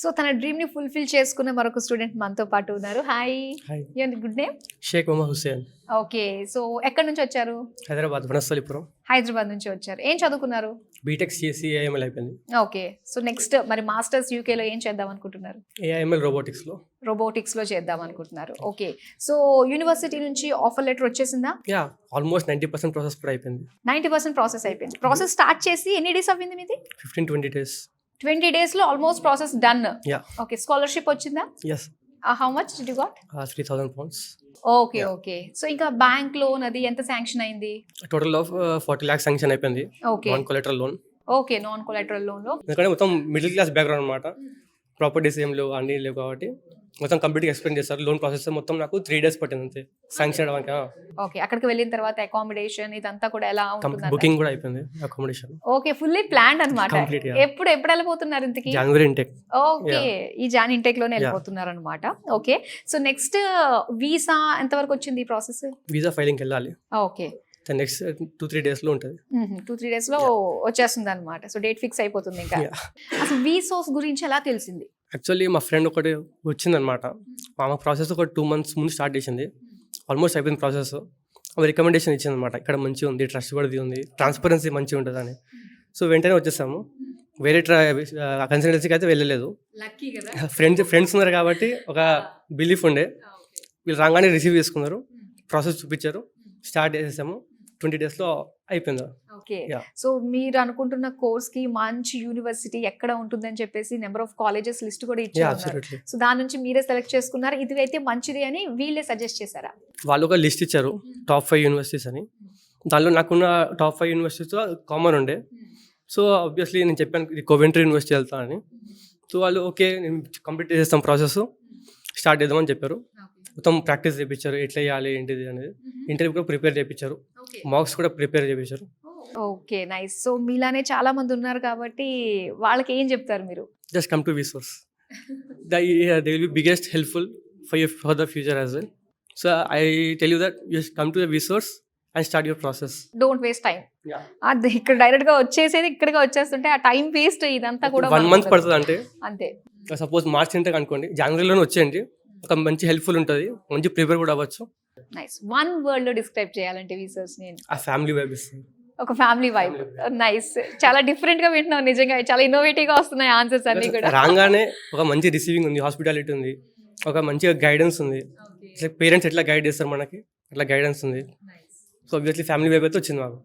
So తన డ్రీమ్‌ని fulfil చేసుకున్న మరొక స్టూడెంట్ మనతో పాటు ఉన్నారు. Hi! Hi your good name? Shaik Mohammed Hussain okay. So ఎక్కడి నుంచి వచ్చారు? హైదరాబాద్ వనస్థలిపురం హైదరాబాద్ నుంచి వచ్చారు. ఏం చదువుకున్నారు? బీటెక్ సిఎస్సి ఏఐఎంఎల్ అయిపోయింది. ఓకే. సో నెక్స్ట్ మరి మాస్టర్స్ యూకేలో ఏం చేద్దాం అనుకుంటున్నారు? ఏఐఎంఎల్ రోబోటిక్స్లో. రోబోటిక్స్‌లో చేద్దాం అనుకుంటున్నారు. ఓకే. సో యూనివర్సిటీ నుంచి ఆఫర్ లెటర్ వచ్చేసిందా? యా ఆల్మోస్ట్ 90% ప్రాసెస్ కూడా అయిపోయింది. 90% ప్రాసెస్ అయిపోయింది. ప్రాసెస్ స్టార్ట్ చేసి ఎన్ని డేస్ అవ్వింది మీది? 15-20 డేస్. 20 డేస్‌లో almost process done. Yeah okay. Scholarship వచ్చిందా? Yes how much did you got? 3,000 pounds. Okay. Okay. So ఇంకా బ్యాంక్ లోన్ అది ఎంత శాంక్షన్ అయింది? టోటల్ ఆఫ్ 40 lakhs శాంక్షన్ అయిపోయింది. Okay. Non collateral loan. Okay. Non collateral loan లో ఎందుకంటే మొత్తం middle class background అనమాట. ప్రాపర్టీస్ ఏం లేవు, అన్నీ లేవు కాబట్టి మొత్తం కంప్లీట్గా ఎక్స్ప్లెయిన్ చేస్తారు. లోన్ ప్రాసెస్ మొత్తం నాకు 3 days పట్టింది అంతే శాంక్షన్ అవ్వడానికి. ఓకే. అక్కడికి వెళ్ళిన తర్వాత అకామిడేషన్ ఇదంతా కూడా ఎలా ఉంటుంది? బుకింగ్ కూడా అయిపోయింది, అకామిడేషన్ ఓకే. ఫుల్లీ ప్లాన్డ్ అన్నమాట. Complete, yeah. ఎప్పుడు వెళ్ళిపోతున్నారు ఇంతకి? జనవరి ఇంటెక్. ఓకే. ఈ జాన్ ఇంటెక్ లోనే వెళ్ళిపోతున్నారు అనమాట. ఓకే. సో నెక్స్ట్ వీసా ఎంత వరకు వచ్చింది ఈ ప్రాసెస్? వీసా ఫైలింగ్కి వెళ్ళాలి. ఓకే. నెక్స్ట్ 2-3 డేస్లో ఉంటుంది. 2-3 డేస్ లో వచ్చేస్తుంది అనమాట. సో డేట్ ఫిక్స్ అయిపోతుంది ఇంకా. Yeah. అసలు వీసోస్ గురించి ఎలా తెలిసింది? యాక్చువల్లీ మా ఫ్రెండ్ ఒకటి వచ్చిందనమాట. ఆమె ప్రాసెస్ ఒక 2 months ముందు స్టార్ట్ చేసింది. ఆల్మోస్ట్ అయిపోయింది ప్రాసెస్. ఆమె రికమెండేషన్ ఇచ్చిందనమాట, ఇక్కడ మంచిగా ఉంది, ట్రస్ట్ కూడా ఉంది, ట్రాన్స్పరెన్సీ మంచిగా ఉంటుంది అని. సో వెంటనే వచ్చేసాము. వేరే కన్సల్టెన్సీకి అయితే వెళ్ళలేదు. ఫ్రెండ్స్ ఉన్నారు కాబట్టి ఒక బిలీఫ్ ఉండే. వీళ్ళు రాగానే రిసీవ్ చేసుకున్నారు, ప్రాసెస్ చూపించారు, స్టార్ట్ చేసేసాము. 20 daysలో అయిపోయింది. ఓకే. Yeah. సో మీరు అనుకుంటున్న కోర్స్ కి మంచి యూనివర్సిటీ ఎక్కడ ఉంటుందని చెప్పేసి నెంబర్ ఆఫ్ కాలేజెస్ లిస్ట్ కూడా ఇచ్చారు. అబ్సల్యూట్లీ. సో దాని నుంచి మీరే సెలెక్ట్ చేసుకున్నారు, ఇది అయితే మంచిది అని వీళ్ళే సజెస్ట్ చేశారా? వాళ్ళు ఒక లిస్ట్ ఇచ్చారు, టాప్ 5 యూనివర్సిటీస్ అని. దానిలో నాకున్న టాప్ 5 యూనివర్సిటీస్తో కామన్ ఉండే. సో ఆబ్వియస్లీ నేను చెప్పాను ఇది కోవెంట్రీ యూనివర్సిటీ వెళ్తానని. సో వాళ్ళు ఓకే నేను కంప్లీట్ చేసేస్తాం ప్రాసెస్, స్టార్ట్ చేద్దామని చెప్పారు. మొత్తం ప్రాక్టీస్ చేయించారు, ఎట్లా చేయాలి ఏంటిది అనేది. ఇంటర్వ్యూ కూడా ప్రిపేర్ చేయించారు, మార్క్స్ కూడా ప్రిపేర్ చేయించారు. ఓకే. నైస్. సో మీలానే చాలా మంది ఉన్నారు కాబట్టి వాళ్ళకి ఏం చెప్తారు మీరు? Just come to Visource. They will be biggest helpful for the future as well. So I tell you that just come to the Visource and start your process. Don't waste time. అది ఇక్కడ direct గా వచ్చేసేది ఇక్కడికి వచ్చేస్తుంటే ఆ time waste ఇదంతా కూడా 1 month పడుతుంది అంటే. అంతే. సపోజ్ మార్చ్ ఇంటెక్ అనుకోండి, జనవరిలోనే వచ్చేయండి, ఒక మంచి హెల్ప్ఫుల్ ఉంటుంది, మంచి ప్రిపేర్ కూడా అవ్వచ్చు. నైస్. వన్ వర్డ్ లో డిస్క్రైబ్ చేయాలంటే విసర్స్ నేను ఆ ఫ్యామిలీ వైబ్ ఇస్తుంది. ఒక ఫ్యామిలీ వైబ్. నైస్. చాలా డిఫరెంట్ గా వింటున్నాం, నిజంగా చాలా ఇన్నోవేటివ్ గా వస్తున్నాయి ఆన్సర్స్ అన్ని కూడా. రాగానే ఒక మంచి రిసీవింగ్ ఉంది, హాస్పిటాలిటీ ఉంది, ఒక మంచిగా గైడెన్స్ ఉంది. పేరెంట్స్ ఎట్లా గైడ్ చేస్తారు మనకి, అట్లా గైడెన్స్ ఉంది. సో ఆబ్వియస్లీ ఫ్యామిలీ వైబ్ అయితే వచ్చింది మాకు.